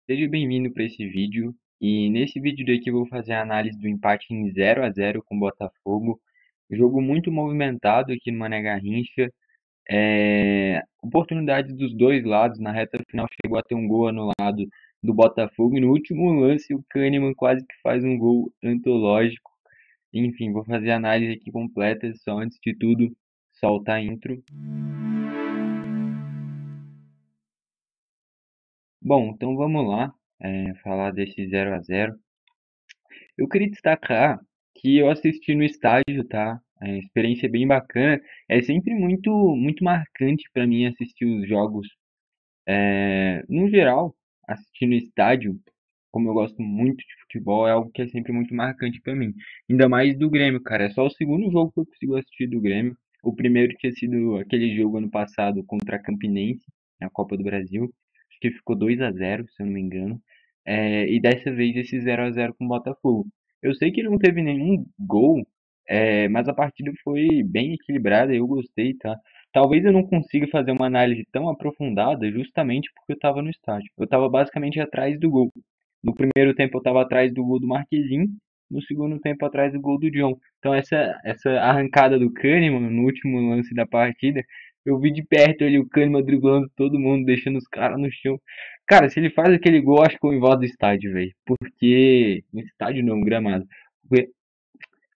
Seja bem-vindo para esse vídeo. E nesse vídeo daqui eu vou fazer a análise do empate em 0 a 0 com o Botafogo. Jogo muito movimentado aqui no Mané Garrincha. Oportunidades dos dois lados. Na reta final chegou a ter um gol anulado do Botafogo. E no último lance o Kahneman quase que faz um gol antológico. Enfim, vou fazer a análise aqui completa. Só antes de tudo, solta a intro. Bom, então vamos lá. Falar desse 0 a 0. Eu queria destacar que eu assisti no estádio, tá? A experiência é bem bacana. É sempre muito marcante para mim assistir os jogos. No geral, assistir no estádio, como eu gosto muito de futebol, é algo que é sempre muito marcante para mim. Ainda mais do Grêmio, cara. É só o segundo jogo que eu consigo assistir do Grêmio. O primeiro tinha sido aquele jogo ano passado contra a Campinense, na Copa do Brasil. Acho que ficou 2 a 0, se eu não me engano. E dessa vez esse 0 a 0 com o Botafogo. Eu sei que não teve nenhum gol, mas a partida foi bem equilibrada, eu gostei, tá? Talvez eu não consiga fazer uma análise tão aprofundada justamente porque eu estava no estádio. Eu estava basicamente atrás do gol. No primeiro tempo eu estava atrás do gol do Marquezinho, no segundo tempo atrás do gol do John. Então essa arrancada do Kahneman no último lance da partida, eu vi de perto ali o Kahneman driblando todo mundo, deixando os caras no chão. Cara, se ele faz aquele gol, acho que eu invoco do estádio, velho. Porque. No estádio não, gramado. Porque,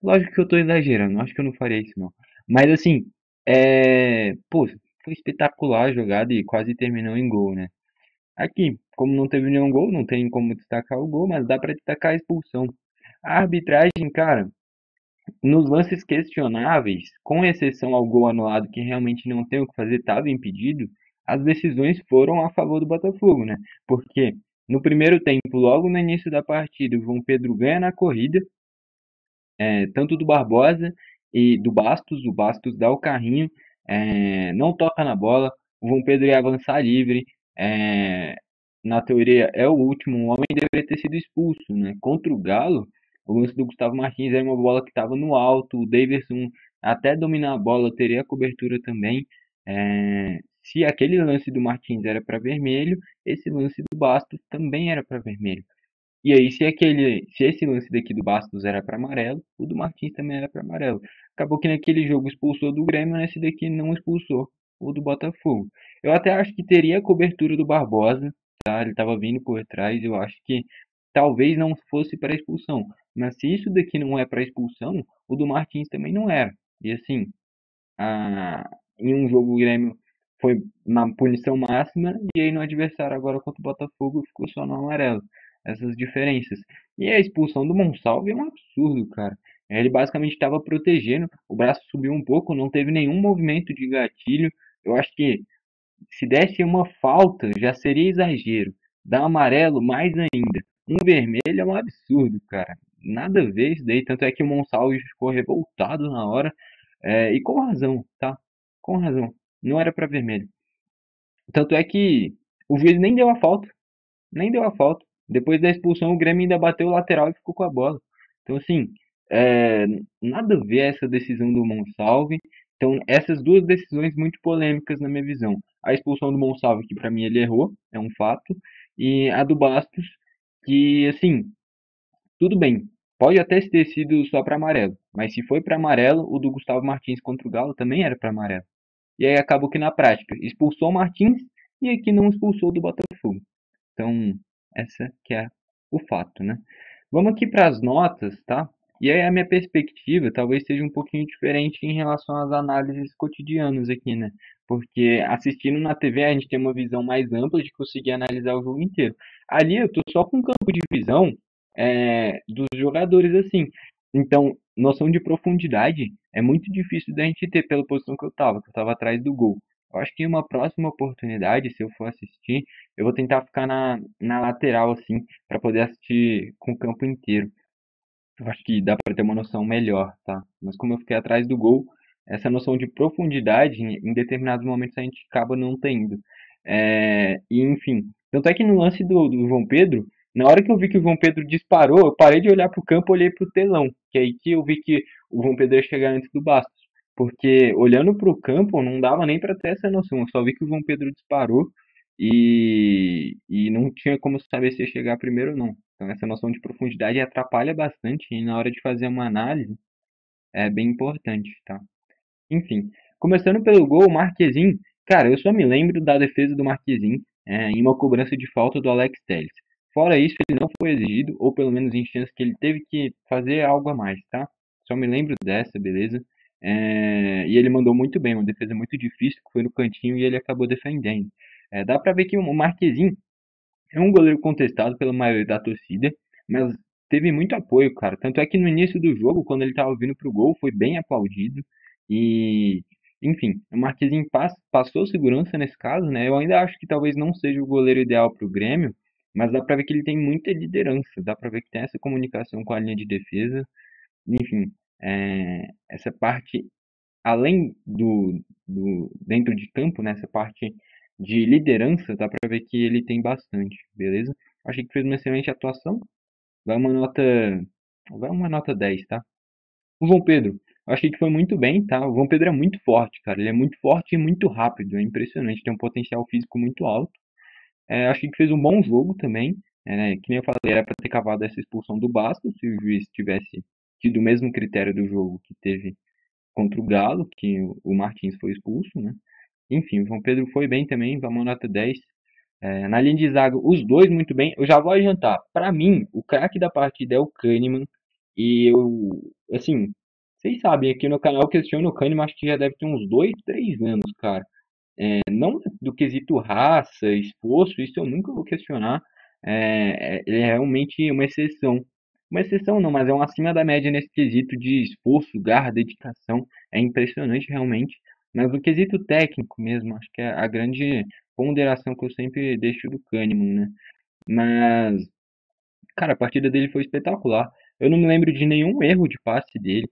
lógico que eu tô exagerando, acho que eu não faria isso não. Mas assim, pô, foi espetacular a jogada e quase terminou em gol, né? Aqui, como não teve nenhum gol, não tem como destacar o gol, mas dá pra destacar a expulsão. A arbitragem, cara, nos lances questionáveis, com exceção ao gol anulado que realmente não tem o que fazer, estava impedido, as decisões foram a favor do Botafogo, né? Porque no primeiro tempo, logo no início da partida, o João Pedro ganha na corrida, tanto do Barbosa e do Bastos. O Bastos dá o carrinho, não toca na bola. O João Pedro ia avançar livre. é, Na teoria é o último homem, deveria ter sido expulso, né? Contra o Galo, o lance do Gustavo Martins era uma bola que estava no alto. O Daverson até dominar a bola teria a cobertura também. Se aquele lance do Martins era para vermelho, esse lance do Bastos também era para vermelho. E aí, se esse lance daqui do Bastos era para amarelo, o do Martins também era para amarelo. Acabou que naquele jogo expulsou do Grêmio, nesse daqui não expulsou o do Botafogo. Eu até acho que teria a cobertura do Barbosa, tá? Ele estava vindo por trás, eu acho que talvez não fosse para expulsão. Mas se isso daqui não é para expulsão, o do Martins também não era. E assim, em um jogo o Grêmio foi na punição máxima e aí no adversário agora contra o Botafogo ficou só no amarelo. Essas diferenças. E a expulsão do Monsalve é um absurdo, cara. Ele basicamente estava protegendo, o braço subiu um pouco, não teve nenhum movimento de gatilho. Eu acho que se desse uma falta já seria exagero. Dar amarelo mais ainda. Um vermelho é um absurdo, cara. Nada a ver isso daí. Tanto é que o Monsalve ficou revoltado na hora. E com razão, tá? Com razão. Não era pra vermelho. Tanto é que o juiz nem deu a falta. Nem deu a falta. Depois da expulsão, o Grêmio ainda bateu o lateral e ficou com a bola. Então, assim, é, nada a ver essa decisão do Monsalve. Então, essas duas decisões muito polêmicas na minha visão. A expulsão do Monsalve, que pra mim ele errou, é um fato. E a do Bastos, que, assim, tudo bem. Pode até ter sido só para amarelo. Mas se foi para amarelo, o do Gustavo Martins contra o Galo também era para amarelo. E aí acabou que na prática expulsou o Martins e aqui não expulsou o do Botafogo. Então, essa que é o fato, né? Vamos aqui para as notas, tá? E aí a minha perspectiva talvez seja um pouquinho diferente em relação às análises cotidianas aqui, né? Porque assistindo na TV a gente tem uma visão mais ampla de conseguir analisar o jogo inteiro. Ali eu tô só com um campo de visão dos jogadores assim. Então, noção de profundidade é muito difícil da gente ter pela posição que eu tava atrás do gol. Eu acho que em uma próxima oportunidade, se eu for assistir, eu vou tentar ficar na lateral, assim, para poder assistir com o campo inteiro. Eu acho que dá para ter uma noção melhor, tá? Mas como eu fiquei atrás do gol, essa noção de profundidade, em determinados momentos, a gente acaba não tendo. E enfim, tanto é que no lance do João Pedro, na hora que eu vi que o João Pedro disparou, eu parei de olhar para o campo, olhei para o telão, que é aí que eu vi que o João Pedro ia chegar antes do Bastos. Porque olhando para o campo, não dava nem para ter essa noção. Eu só vi que o João Pedro disparou e não tinha como saber se ia chegar primeiro ou não. Então essa noção de profundidade atrapalha bastante e na hora de fazer uma análise é bem importante, tá? Enfim, começando pelo gol, o Marquezin, cara, eu só me lembro da defesa do Marquezin em uma cobrança de falta do Alex Telles. Fora isso, ele não foi exigido, ou pelo menos em chance que ele teve que fazer algo a mais, tá? Só me lembro dessa, beleza? E ele mandou muito bem, uma defesa muito difícil, que foi no cantinho e ele acabou defendendo. Dá pra ver que o Marquezin é um goleiro contestado pela maioria da torcida, mas teve muito apoio, cara. Tanto é que no início do jogo, quando ele estava vindo pro gol, foi bem aplaudido. E, enfim, o Marquezinho passou segurança nesse caso, né? Eu ainda acho que talvez não seja o goleiro ideal pro Grêmio, mas dá pra ver que ele tem muita liderança, dá pra ver que tem essa comunicação com a linha de defesa. Enfim, essa parte além do dentro de campo, nessa parte de liderança, dá pra ver que ele tem bastante, beleza? Achei que fez uma excelente atuação. Vai uma nota, vai uma nota 10, tá? O João Pedro, eu achei que foi muito bem, tá? O João Pedro é muito forte, cara. Ele é muito forte e muito rápido. É impressionante, tem um potencial físico muito alto. Achei que fez um bom jogo também. Né? Que nem eu falei, era pra ter cavado essa expulsão do Bastos se o juiz tivesse tido o mesmo critério do jogo que teve contra o Galo, que o Martins foi expulso, né? Enfim, o João Pedro foi bem também, vamos nota 10. Na linha de zaga, os dois muito bem. Eu já vou adiantar. Para mim, o craque da partida é o Kahneman. E eu, assim, vocês sabem, aqui no canal eu questiono o Kahneman, acho que já deve ter uns 2, 3 anos, cara. Não do quesito raça, esforço, isso eu nunca vou questionar. Ele é realmente uma exceção. Uma exceção não, mas é um acima da média nesse quesito de esforço, garra, dedicação. É impressionante realmente. Mas no quesito técnico mesmo, acho que é a grande ponderação que eu sempre deixo do Kahneman, né? Mas cara, a partida dele foi espetacular. Eu não me lembro de nenhum erro de passe dele.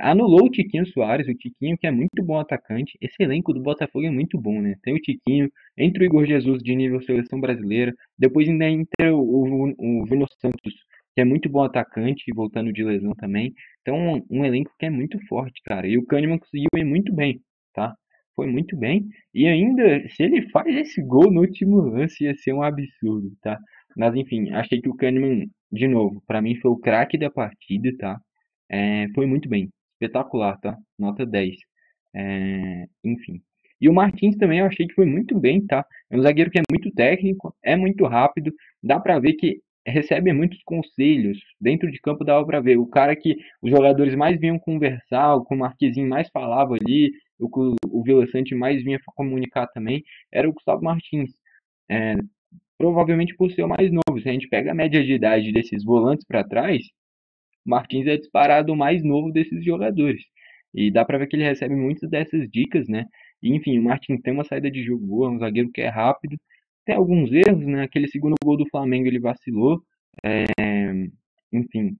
Anulou o Tiquinho Soares, o Tiquinho que é muito bom atacante. Esse elenco do Botafogo é muito bom, né? Tem o Tiquinho, entra o Igor Jesus de nível seleção brasileira. Depois ainda entra o Júnior Santos, que é muito bom atacante, voltando de lesão também. Então, um elenco que é muito forte, cara. E o Kahneman conseguiu ir muito bem, tá? Foi muito bem. E ainda, se ele faz esse gol no último lance, ia ser um absurdo, tá? Mas enfim, achei que o Kahneman, de novo, pra mim foi o craque da partida, tá? Foi muito bem, espetacular, tá? Nota 10. Enfim. E o Martins também eu achei que foi muito bem, tá? É um zagueiro que é muito técnico, é muito rápido, dá pra ver que recebe muitos conselhos. Dentro de campo dava pra ver. O cara que os jogadores mais vinham conversar, o que o Marquezinho mais falava ali, o que o Vila Sante mais vinha comunicar também, era o Gustavo Martins. É, Provavelmente por ser o mais novo. Se a gente pega a média de idade desses volantes para trás, o Martins é disparado o mais novo desses jogadores. E dá para ver que ele recebe muitas dessas dicas, né? E, enfim, o Martins tem uma saída de jogo boa, é um zagueiro que é rápido. Tem alguns erros, né? Aquele segundo gol do Flamengo ele vacilou. Enfim.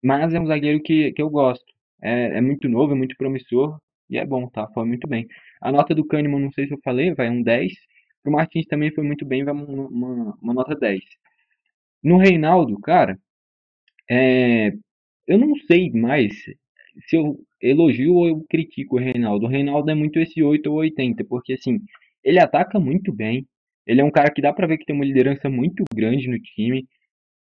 Mas é um zagueiro que eu gosto. É muito novo, é muito promissor e é bom, tá? Foi muito bem. A nota do Kahneman, não sei se eu falei, vai um 10. Pro Martins também foi muito bem, vai uma nota 10. No Reinaldo, cara, é, eu não sei mais se eu elogio ou eu critico o Reinaldo. O Reinaldo é muito esse 8 ou 80, porque assim, ele ataca muito bem. Ele é um cara que dá pra ver que tem uma liderança muito grande no time.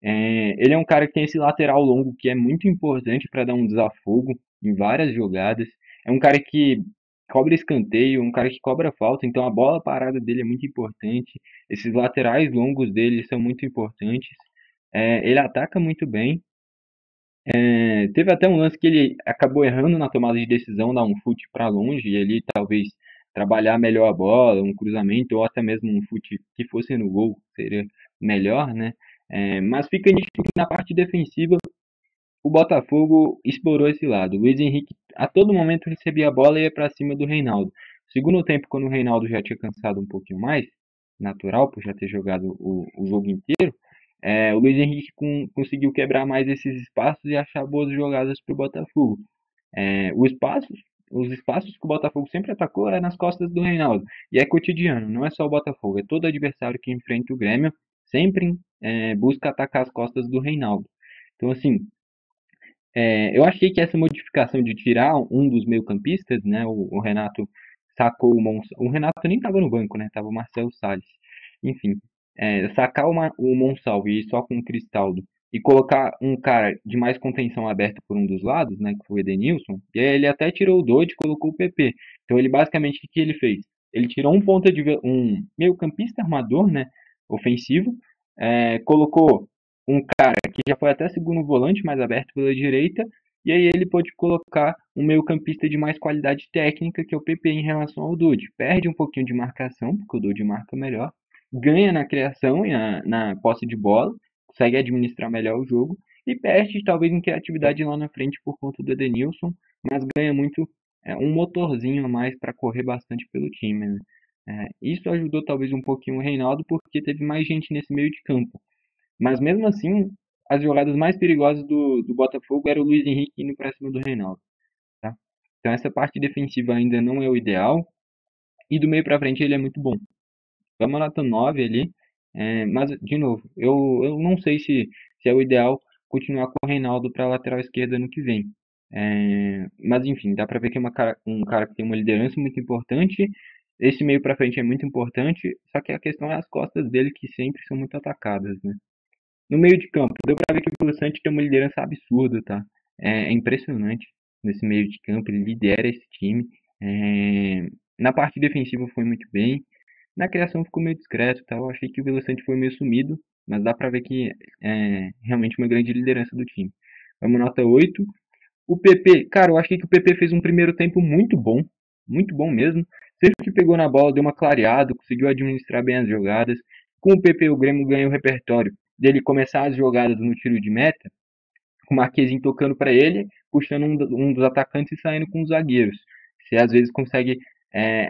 Ele é um cara que tem esse lateral longo que é muito importante para dar um desafogo em várias jogadas. É um cara que cobra escanteio, um cara que cobra falta, então a bola parada dele é muito importante. Esses laterais longos dele são muito importantes. Ele ataca muito bem. Teve até um lance que ele acabou errando na tomada de decisão, dar um chute para longe e ali talvez trabalhar melhor a bola, um cruzamento ou até mesmo um chute que fosse no gol seria melhor, né? Mas fica nítido que na parte defensiva o Botafogo explorou esse lado. O Luiz Henrique a todo momento recebia a bola e ia para cima do Reinaldo. Segundo tempo, quando o Reinaldo já tinha cansado um pouquinho mais, natural por já ter jogado o jogo inteiro, o Luiz Henrique conseguiu quebrar mais esses espaços e achar boas jogadas para o Botafogo. É, o espaço, os espaços que o Botafogo sempre atacou é nas costas do Reinaldo. E é cotidiano, não é só o Botafogo, é todo adversário que enfrenta o Grêmio sempre busca atacar as costas do Reinaldo. Então, assim, eu achei que essa modificação de tirar um dos meio-campistas, né, o Renato sacou o Renato nem estava no banco, né, estava o Marcelo Salles. Enfim, sacar o Monsalve e ir só com o Cristaldo e colocar um cara de mais contenção aberta por um dos lados, né, que foi o Edenilson, e aí ele até tirou o Dodge e colocou o PP. Então ele basicamente o que que ele fez? Ele tirou um ponta de um meio-campista armador, né, ofensivo, colocou um cara que já foi até segundo volante mais aberto pela direita, e aí ele pôde colocar um meio-campista de mais qualidade técnica, que é o PP em relação ao Dodge. Perde um pouquinho de marcação, porque o Dodge marca melhor, ganha na criação e na posse de bola, consegue administrar melhor o jogo e perde talvez em criatividade lá na frente por conta do Edenilson, mas ganha muito um motorzinho a mais para correr bastante pelo time. Né? Isso ajudou talvez um pouquinho o Reinaldo porque teve mais gente nesse meio de campo. Mas mesmo assim, as jogadas mais perigosas do Botafogo era o Luiz Henrique indo para cima do Reinaldo. Tá? Então essa parte defensiva ainda não é o ideal e do meio para frente ele é muito bom. Vamos nota 9 ali. Mas, de novo, eu não sei se é o ideal continuar com o Reinaldo para a lateral esquerda no que vem. Mas, enfim, dá para ver que é um cara que tem uma liderança muito importante. Esse meio para frente é muito importante, só que a questão é as costas dele que sempre são muito atacadas, né? No meio de campo, deu para ver que o Vila Sante tem uma liderança absurda, tá? É impressionante nesse meio de campo, ele lidera esse time. É, Na parte defensiva foi muito bem. Na criação ficou meio discreto, tá? Eu achei que o Vila Sante foi meio sumido, mas dá pra ver que é realmente uma grande liderança do time. Vamos nota 8. O PP, cara, eu achei que o PP fez um primeiro tempo muito bom mesmo. Sempre que pegou na bola, deu uma clareada, conseguiu administrar bem as jogadas. Com o PP, o Grêmio ganhou o repertório dele começar as jogadas no tiro de meta, com o Marquezinho tocando para ele, puxando um dos atacantes e saindo com os zagueiros. Você às vezes consegue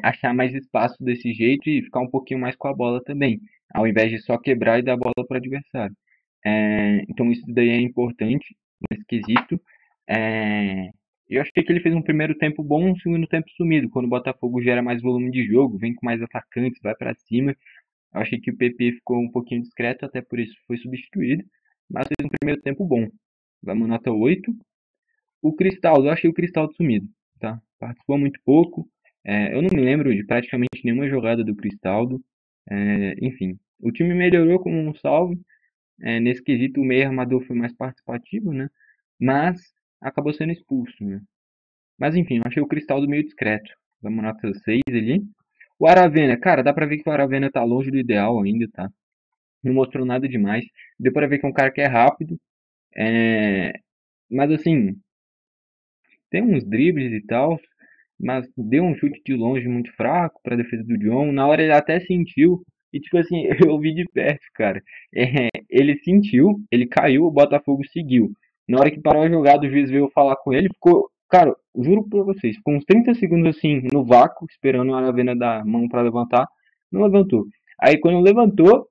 achar mais espaço desse jeito e ficar um pouquinho mais com a bola também, ao invés de só quebrar e dar a bola para o adversário. Então isso daí é importante nesse quesito. É, eu achei que ele fez um primeiro tempo bom, um segundo tempo sumido. Quando o Botafogo gera mais volume de jogo, vem com mais atacantes, vai para cima. Eu achei que o PP ficou um pouquinho discreto, até por isso foi substituído. Mas fez um primeiro tempo bom. Vamos nota 8. O Cristaldo, eu achei o Cristaldo sumido, tá? Participou muito pouco. Eu não me lembro de praticamente nenhuma jogada do Cristaldo. Enfim, o time melhorou como um salve. Nesse quesito, o meio armador foi mais participativo, né? Mas acabou sendo expulso, né? Mas enfim, eu achei o Cristaldo meio discreto. Vamos nota 6 ali. O Aravena, cara, dá pra ver que o Aravena tá longe do ideal ainda, tá? Não mostrou nada demais. Deu pra ver que é um cara que é rápido. É... Mas assim, tem uns dribles e tal, mas deu um chute de longe muito fraco para a defesa do John. Na hora ele até sentiu, e tipo assim, eu vi de perto, cara. Ele sentiu, ele caiu, o Botafogo seguiu. Na hora que parou a jogada, o juiz veio falar com ele, ficou, cara, juro pra vocês, ficou uns 30 segundos assim no vácuo, esperando a Aravena dar a mão para levantar. Não levantou. Aí quando levantou,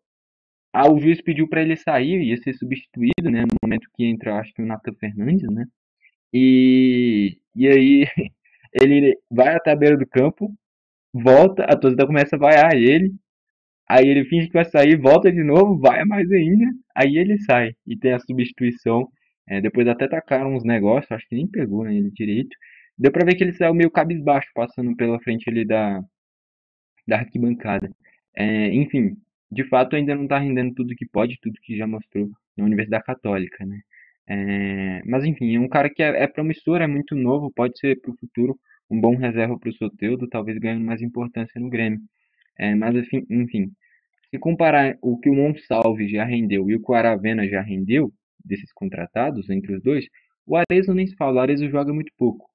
o juiz pediu para ele sair, ia ser substituído, né? No momento que entra, acho que o Nathan Fernandes, né? E aí ele vai até a beira do campo, volta, a torcida começa a vaiar ele, aí ele finge que vai sair, volta de novo, vai mais ainda, aí ele sai e tem a substituição. Depois até tacaram uns negócios, acho que nem pegou ele direito. Deu pra ver que ele saiu meio cabisbaixo, passando pela frente ali da arquibancada. Enfim, de fato ainda não está rendendo tudo que pode, tudo que já mostrou na Universidade Católica, né? Mas enfim, é um cara que é promissor, é muito novo, pode ser para o futuro um bom reserva para o Soteldo, talvez ganhando mais importância no Grêmio. Mas enfim, se comparar o que o Monsalve já rendeu e o que o Aravena já rendeu, desses contratados, entre os dois, o Arezzo nem se fala, o Arezzo joga muito pouco.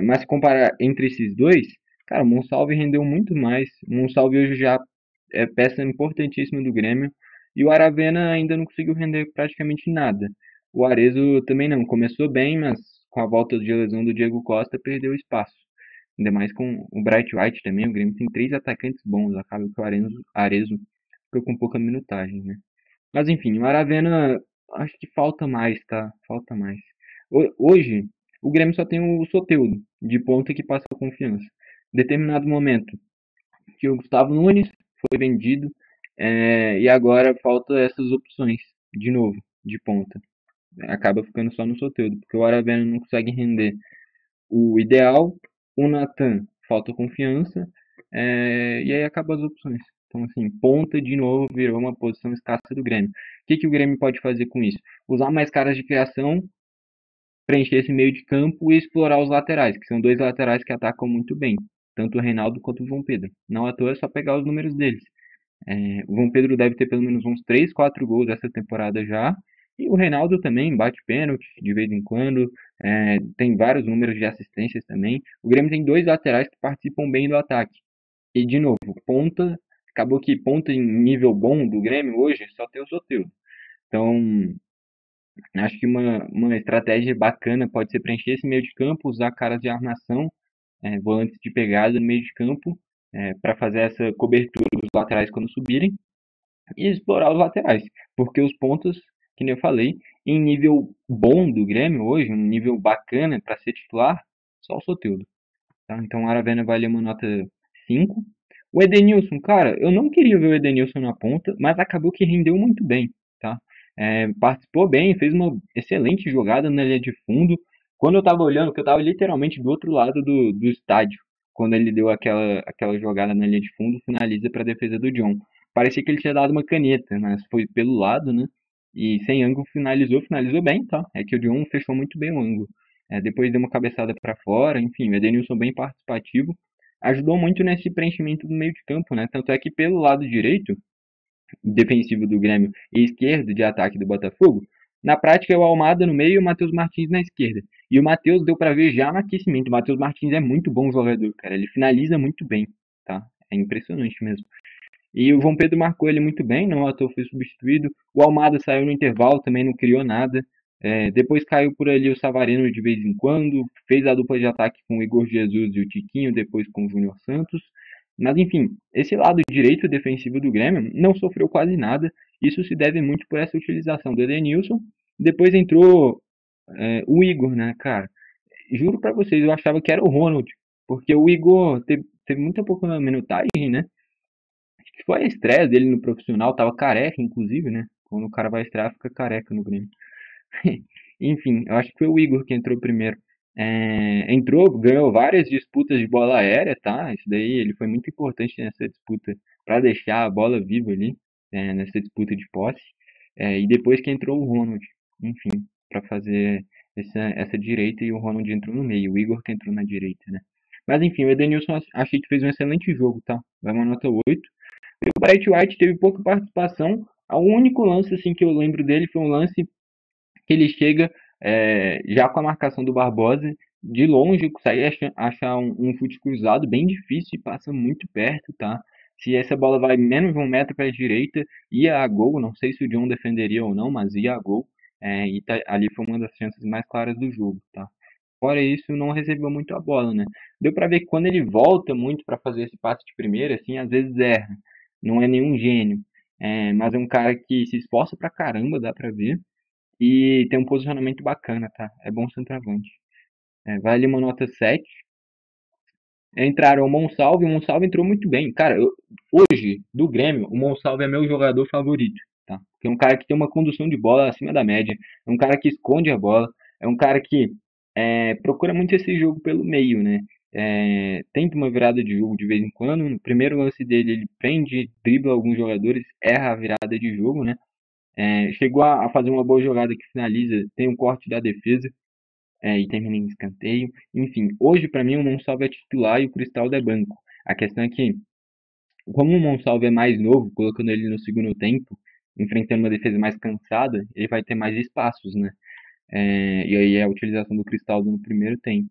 Mas se comparar entre esses dois, cara, o Monsalve rendeu muito mais. O Monsalve hoje já é peça importantíssima do Grêmio e o Aravena ainda não conseguiu render praticamente nada. O Arezzo também não, começou bem, mas com a volta de lesão do Diego Costa perdeu espaço. Ainda mais com o Bright White também, o Grêmio tem três atacantes bons, acaba que o Arezzo fica com pouca minutagem, né? Mas enfim, o Aravena acho que falta mais, tá? Falta mais. Hoje, o Grêmio só tem o Soteldo, de ponta que passa confiança. Em determinado momento, que o Gustavo Nunes foi vendido, e agora falta essas opções, de novo, de ponta. Acaba ficando só no Soteldo, porque o Aravena não consegue render o ideal, o Natan falta confiança, e aí acaba as opções. Então, assim, ponta de novo virou uma posição escassa do Grêmio. O que o Grêmio pode fazer com isso? Usar mais caras de criação, preencher esse meio de campo e explorar os laterais, que são dois laterais que atacam muito bem, tanto o Reinaldo quanto o João Pedro. Não à toa é só pegar os números deles. O João Pedro deve ter pelo menos uns 3, 4 gols essa temporada já. E o Reinaldo também bate pênalti de vez em quando. Tem vários números de assistências também. O Grêmio tem dois laterais que participam bem do ataque. E, de novo, ponta. Acabou que ponta em nível bom do Grêmio hoje só tem o Soteldo. Então, acho que uma estratégia bacana pode ser preencher esse meio de campo, usar caras de armação, volantes de pegada no meio de campo, para fazer essa cobertura dos laterais quando subirem e explorar os laterais. Porque os pontos, que nem eu falei, em nível bom do Grêmio hoje, um nível bacana para ser titular, só o Soteldo. Tá? Então o Aravena vale uma nota 5. O Edenilson, cara, eu não queria ver o Edenilson na ponta, mas acabou que rendeu muito bem, tá? Participou bem, fez uma excelente jogada na linha de fundo. Quando eu tava olhando, que eu tava literalmente do outro lado do estádio, quando ele deu aquela jogada na linha de fundo, finaliza para a defesa do John. Parecia que ele tinha dado uma caneta, mas foi pelo lado, né? E sem ângulo finalizou bem, tá? É que o John fechou muito bem o ângulo. Depois deu uma cabeçada para fora, enfim, o Edenilson bem participativo. Ajudou muito nesse preenchimento do meio de campo, né? Tanto é que pelo lado direito, defensivo do Grêmio, e esquerdo de ataque do Botafogo, na prática é o Almada no meio e o Matheus Martins na esquerda. E o Matheus deu para ver já no aquecimento. O Matheus Martins é muito bom jogador, cara. Ele finaliza muito bem, tá? É impressionante mesmo. E o João Pedro marcou ele muito bem, não à toa foi substituído. O Almada saiu no intervalo, também não criou nada. Depois caiu por ali o Savarino de vez em quando, fez a dupla de ataque com o Igor Jesus e o Tiquinho, depois com o Júnior Santos. Mas enfim, esse lado direito defensivo do Grêmio não sofreu quase nada. Isso se deve muito por essa utilização do Edenilson. Depois entrou o Igor, né, cara? Juro pra vocês, eu achava que era o Ronald, porque o Igor teve muita pouca minutagem, né? Que foi a estreia dele no profissional, tava careca, inclusive, né? Quando o cara vai estrear, fica careca no Grêmio. Enfim, eu acho que foi o Igor que entrou primeiro. Entrou, ganhou várias disputas de bola aérea, tá? Isso daí, ele foi muito importante nessa disputa para deixar a bola viva ali, nessa disputa de posse. E depois que entrou o Ronald, enfim, para fazer essa direita e o Ronald entrou no meio, o Igor que entrou na direita, né? Mas enfim, o Edenilson achei que fez um excelente jogo, tá? Vai uma nota 8. O Bright White teve pouca participação. O único lance assim que eu lembro dele foi um lance que ele chega já com a marcação do Barbosa de longe, consegue achar um chute cruzado bem difícil e passa muito perto, tá? Se essa bola vai menos de 1 metro para a direita, ia a gol. Não sei se o John defenderia ou não, mas ia a gol. Ali foi uma das chances mais claras do jogo, tá? Fora isso, não recebeu muito a bola, né? Deu pra ver que quando ele volta muito pra fazer esse passe de primeira, assim, às vezes erra. Não é nenhum gênio. Mas é um cara que se esforça pra caramba, dá pra ver. E tem um posicionamento bacana, tá? É bom centroavante. Vale uma nota 7. Entraram o Monsalve entrou muito bem. Cara, hoje, do Grêmio, o Monsalve é meu jogador favorito, tá? Porque é um cara que tem uma condução de bola acima da média, é um cara que esconde a bola, é um cara que procura muito esse jogo pelo meio, né? Tenta uma virada de jogo de vez em quando. No primeiro lance dele, ele prende, dribla alguns jogadores, erra a virada de jogo, né? Chegou a fazer uma boa jogada que finaliza, tem um corte da defesa e termina em escanteio. Enfim, hoje para mim o Monsalve é titular e o Cristaldo é banco. A questão é que, como o Monsalve é mais novo, colocando ele no segundo tempo, enfrentando uma defesa mais cansada, ele vai ter mais espaços, né? E aí é a utilização do Cristaldo no primeiro tempo.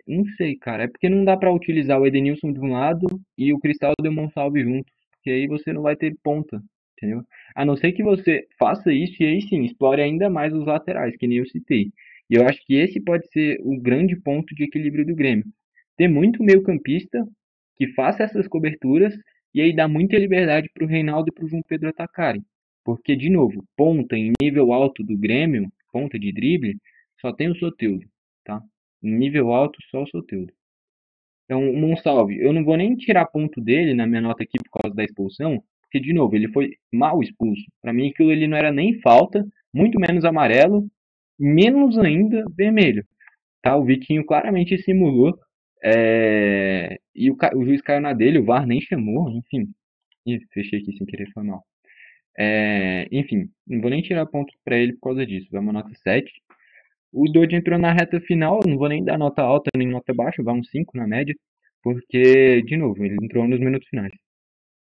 Não sei, cara. É porque não dá pra utilizar o Edenilson de um lado e o Cristaldo e o Monsalve juntos. Porque aí você não vai ter ponta, entendeu? A não ser que você faça isso e aí sim, explore ainda mais os laterais, que nem eu citei. E eu acho que esse pode ser o grande ponto de equilíbrio do Grêmio. Ter muito meio-campista que faça essas coberturas e aí dá muita liberdade pro Reinaldo e pro João Pedro atacarem. Porque, de novo, ponta em nível alto do Grêmio, ponta de drible, só tem o Soteldo, tá? Em nível alto, só o Soteldo. Então, o Monsalve, eu não vou nem tirar ponto dele na minha nota aqui por causa da expulsão, porque, de novo, ele foi mal expulso. Para mim, aquilo ele não era nem falta, muito menos amarelo, menos ainda vermelho. Tá? O Vitinho claramente simulou, e o juiz caiu na dele, o VAR nem chamou, enfim. Ih, fechei aqui sem querer, foi mal. Enfim, não vou nem tirar ponto pra ele por causa disso. Vai uma nota 7. O Dodge entrou na reta final, não vou nem dar nota alta nem nota baixa, vai um 5 na média, porque, de novo, ele entrou nos minutos finais.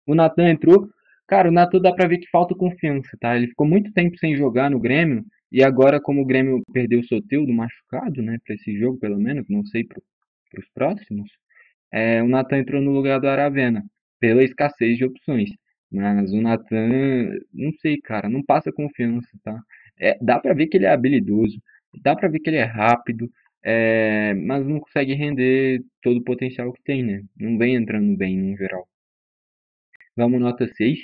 O Natan entrou, cara, o Natan dá pra ver que falta confiança, tá? Ele ficou muito tempo sem jogar no Grêmio, e agora, como o Grêmio perdeu o Soteldo machucado, né, pra esse jogo pelo menos, não sei pros próximos, o Natan entrou no lugar do Aravena, pela escassez de opções. Mas o Natan, não sei, cara, não passa confiança, tá? Dá pra ver que ele é habilidoso, dá pra ver que ele é rápido, mas não consegue render todo o potencial que tem, né? Não vem entrando bem no geral. Vamos nota 6.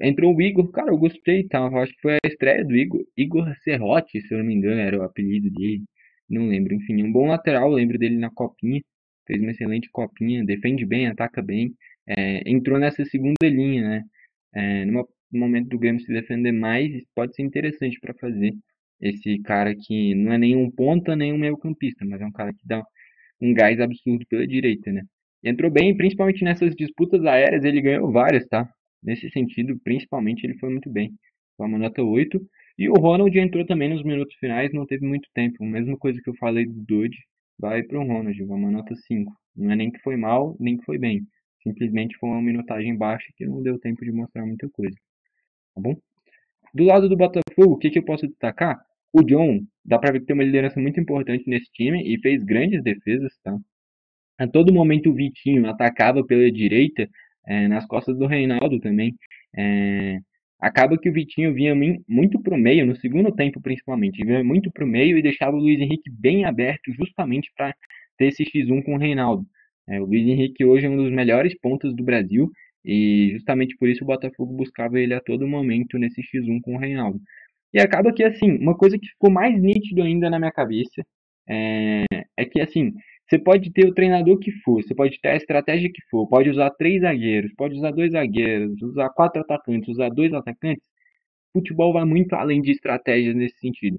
Entrou o Igor, cara, eu gostei, tá? Eu acho que foi a estreia do Igor. Igor Serrote, se eu não me engano, era o apelido dele. Não lembro. Enfim, um bom lateral, eu lembro dele na copinha. Fez uma excelente copinha, defende bem, ataca bem. Entrou nessa segunda linha, né? No momento do Grêmio se defender mais, isso pode ser interessante para fazer. Esse cara que não é nenhum ponta, nem um meio-campista, mas é um cara que dá um gás absurdo pela direita, né? Entrou bem, principalmente nessas disputas aéreas, ele ganhou várias, tá? Nesse sentido, principalmente, ele foi muito bem. Foi uma nota 8. E o Ronald entrou também nos minutos finais, não teve muito tempo. A mesma coisa que eu falei do Dodge, vai para o Ronald, vai uma nota 5. Não é nem que foi mal, nem que foi bem. Simplesmente foi uma minutagem baixa que não deu tempo de mostrar muita coisa, tá bom? Do lado do Botafogo, o que eu posso destacar? O John, dá pra ver que tem uma liderança muito importante nesse time e fez grandes defesas, tá? A todo momento o Vitinho atacava pela direita, nas costas do Reinaldo também. É, Acaba que o Vitinho vinha muito pro meio, no segundo tempo principalmente, vinha muito pro meio e deixava o Luiz Henrique bem aberto justamente para ter esse X1 com o Reinaldo. O Luiz Henrique hoje é um dos melhores pontas do Brasil e justamente por isso o Botafogo buscava ele a todo momento nesse X1 com o Reinaldo. E acaba que, assim, uma coisa que ficou mais nítido ainda na minha cabeça é, é que, assim, você pode ter o treinador que for, você pode ter a estratégia que for, pode usar três zagueiros, pode usar dois zagueiros, usar quatro atacantes, usar dois atacantes. Futebol vai muito além de estratégias nesse sentido.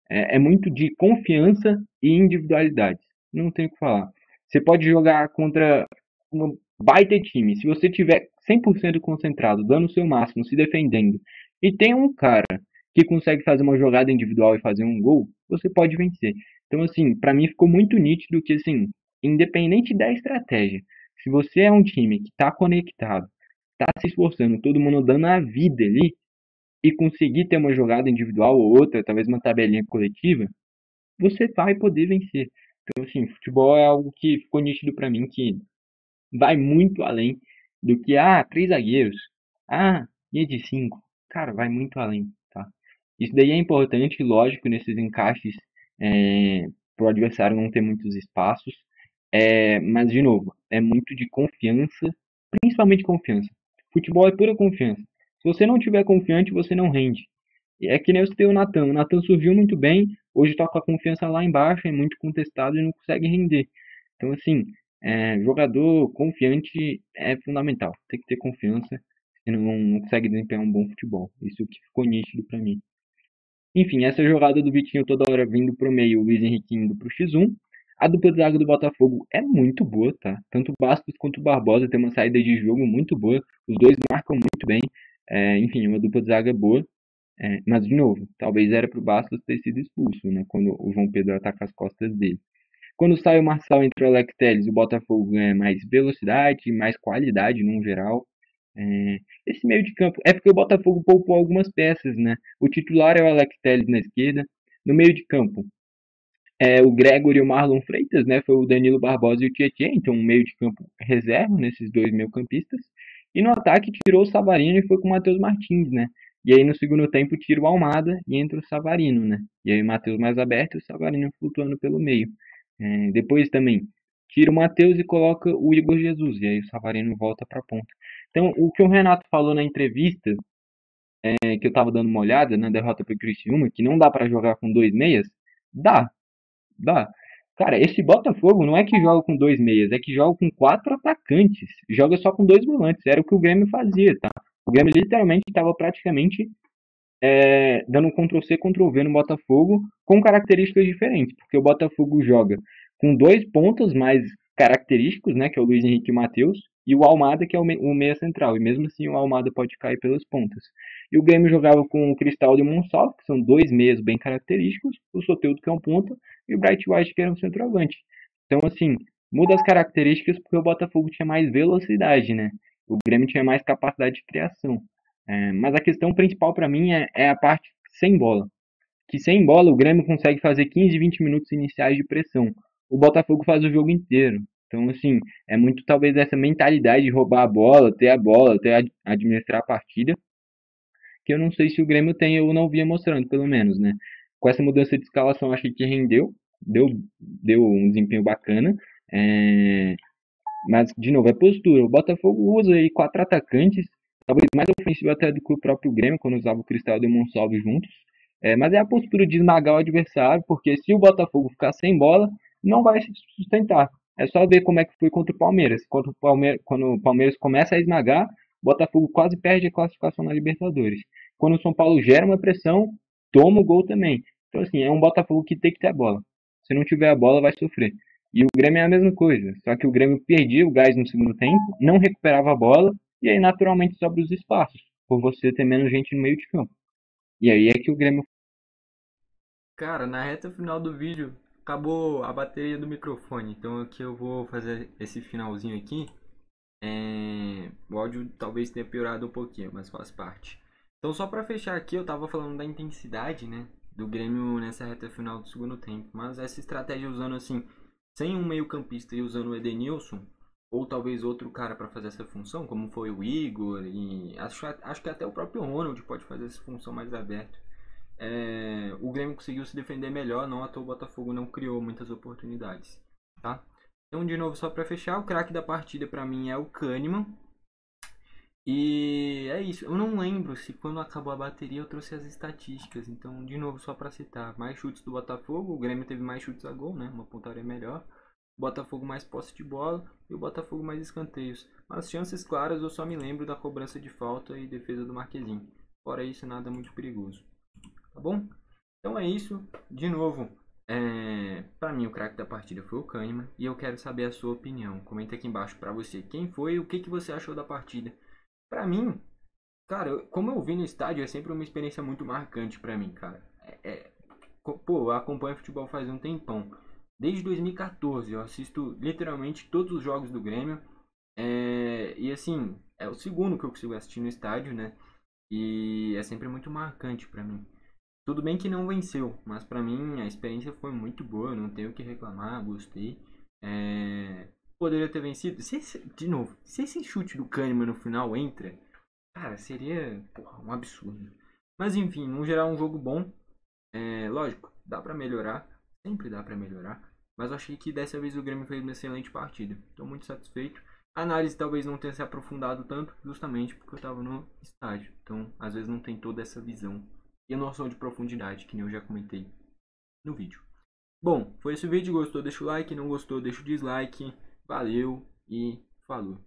É muito de confiança e individualidade. Não tem o que falar. Você pode jogar contra um baita time. Se você tiver 100% concentrado, dando o seu máximo, se defendendo, e tem um cara que consegue fazer uma jogada individual e fazer um gol, você pode vencer. Então, assim, para mim ficou muito nítido que, assim, independente da estratégia, se você é um time que está conectado, está se esforçando, todo mundo dando a vida ali, e conseguir ter uma jogada individual ou outra, talvez uma tabelinha coletiva, você vai poder vencer. Então, assim, futebol é algo que ficou nítido para mim que vai muito além do que, três zagueiros, linha de cinco. Cara, vai muito além, tá? Isso daí é importante, lógico, nesses encaixes, para o adversário não ter muitos espaços, mas, de novo, é muito de confiança, principalmente confiança. Futebol é pura confiança. Se você não tiver confiante, você não rende. E é que nem você tem o Natan. O Natan surgiu muito bem, hoje está com a confiança lá embaixo, é muito contestado e não consegue render. Então, assim, jogador confiante é fundamental. Tem que ter confiança, senão não consegue desempenhar um bom futebol. Isso que ficou nítido para mim. Enfim, essa jogada do Vitinho toda hora vindo pro meio, o Luiz Henrique indo pro X1. A dupla de zaga do Botafogo é muito boa, tá? Tanto o Bastos quanto o Barbosa tem uma saída de jogo muito boa. Os dois marcam muito bem. Enfim, uma dupla de zaga boa. Mas, de novo, talvez era pro Bastos ter sido expulso, né? Quando o João Pedro ataca as costas dele. Quando sai o Marçal entre o Alex Telles, o Botafogo ganha mais velocidade, mais qualidade no geral. É, Esse meio de campo é porque o Botafogo poupou algumas peças, né? O titular é o Alex Telles na esquerda. No meio de campo é o Gregory e o Marlon Freitas, né? Foi o Danilo Barbosa e o Tietchan, então um meio de campo reserva nesses dois meio-campistas. E no ataque tirou o Savarino e foi com o Matheus Martins, né? E aí no segundo tempo tira o Almada e entra o Savarino, né? E aí o Matheus mais aberto e o Savarino flutuando pelo meio. Depois também tira o Matheus e coloca o Igor Jesus, e aí o Savarino volta para a ponta. Então, o que o Renato falou na entrevista, que eu tava dando uma olhada na derrota pro Criciúma, que não dá para jogar com dois meias, dá, dá. Cara, esse Botafogo não é que joga com dois meias, é que joga com quatro atacantes. Joga só com dois volantes. Era o que o Grêmio fazia, tá? O Grêmio literalmente estava praticamente dando um Ctrl-C, Ctrl-V no Botafogo com características diferentes. Porque o Botafogo joga com dois pontos mais característicos, né? Que é o Luiz Henrique e o Matheus. e o Almada, que é o meia central. E mesmo assim o Almada pode cair pelas pontas. E o Grêmio jogava com o Cristaldo e o Monsalvo, que são dois meias bem característicos, o Soteldo, que é um ponta, e o Bright White, que era um centroavante. Então, assim, muda as características porque o Botafogo tinha mais velocidade, né? O Grêmio tinha mais capacidade de criação. Mas a questão principal para mim é a parte sem bola. Que sem bola o Grêmio consegue fazer 15, 20 minutos iniciais de pressão. O Botafogo faz o jogo inteiro. Então, assim, é muito talvez essa mentalidade de roubar a bola, ter administrar a partida, que eu não sei se o Grêmio tem ou não via mostrando, pelo menos, né? Com essa mudança de escalação, achei que rendeu, deu, deu um desempenho bacana. É, mas, de novo, é postura. O Botafogo usa aí quatro atacantes, talvez mais ofensivo até do que o próprio Grêmio, quando usava o Cristal e o Monsalvo juntos. Mas é a postura de esmagar o adversário, porque se o Botafogo ficar sem bola, não vai se sustentar. É só ver como é que foi contra o Palmeiras. Quando o Palmeiras começa a esmagar, o Botafogo quase perde a classificação na Libertadores. Quando o São Paulo gera uma pressão, toma o gol também. Então, assim, é um Botafogo que tem que ter a bola. Se não tiver a bola, vai sofrer. E o Grêmio é a mesma coisa, só que o Grêmio perdia o gás no segundo tempo, não recuperava a bola, e aí naturalmente sobra os espaços, por você ter menos gente no meio de campo. E aí é que o Grêmio. Cara, na reta final do vídeo acabou a bateria do microfone, então aqui eu vou fazer esse finalzinho aqui. O áudio talvez tenha piorado um pouquinho, mas faz parte. Então só pra fechar aqui, eu tava falando da intensidade, né, do Grêmio nessa reta final do segundo tempo, mas essa estratégia usando assim, sem um meio-campista e usando o Edenilson, ou talvez outro cara pra fazer essa função, como foi o Igor e acho que até o próprio Ronald pode fazer essa função mais aberta. O Grêmio conseguiu se defender melhor, não à toa o Botafogo não criou muitas oportunidades, tá? Então, de novo, só para fechar, o craque da partida para mim é o Kahneman. E é isso. Eu não lembro se quando acabou a bateria eu trouxe as estatísticas. Então, de novo, só para citar, mais chutes do Botafogo, o Grêmio teve mais chutes a gol, né? Uma pontaria melhor. O Botafogo mais posse de bola e o Botafogo mais escanteios. Mas chances claras eu só me lembro da cobrança de falta e defesa do Marquezinho. Fora isso, nada muito perigoso. Tá bom? Então é isso. De novo, para mim o craque da partida foi o Kahneman e eu quero saber a sua opinião. Comenta aqui embaixo para você quem foi e o que, que você achou da partida. Para mim, cara, como eu vi no estádio, é sempre uma experiência muito marcante para mim, cara. Pô, eu acompanho futebol faz um tempão. Desde 2014 eu assisto literalmente todos os jogos do Grêmio. E assim, é o segundo que eu consigo assistir no estádio, né? E é sempre muito marcante para mim. Tudo bem que não venceu, mas pra mim a experiência foi muito boa, não tenho o que reclamar, gostei. Poderia ter vencido. De novo, se esse chute do Kahneman no final entra, cara, seria porra, um absurdo. Mas enfim, no geral um jogo bom. Lógico, dá pra melhorar, sempre dá pra melhorar. Mas eu achei que dessa vez o Grêmio fez uma excelente partida. Estou muito satisfeito. A análise talvez não tenha se aprofundado tanto, justamente porque eu estava no estádio. Então, às vezes não tem toda essa visão e a noção de profundidade, que nem eu já comentei no vídeo. Bom, foi esse o vídeo. Gostou, deixa o like. Não gostou, deixa o dislike. Valeu e falou.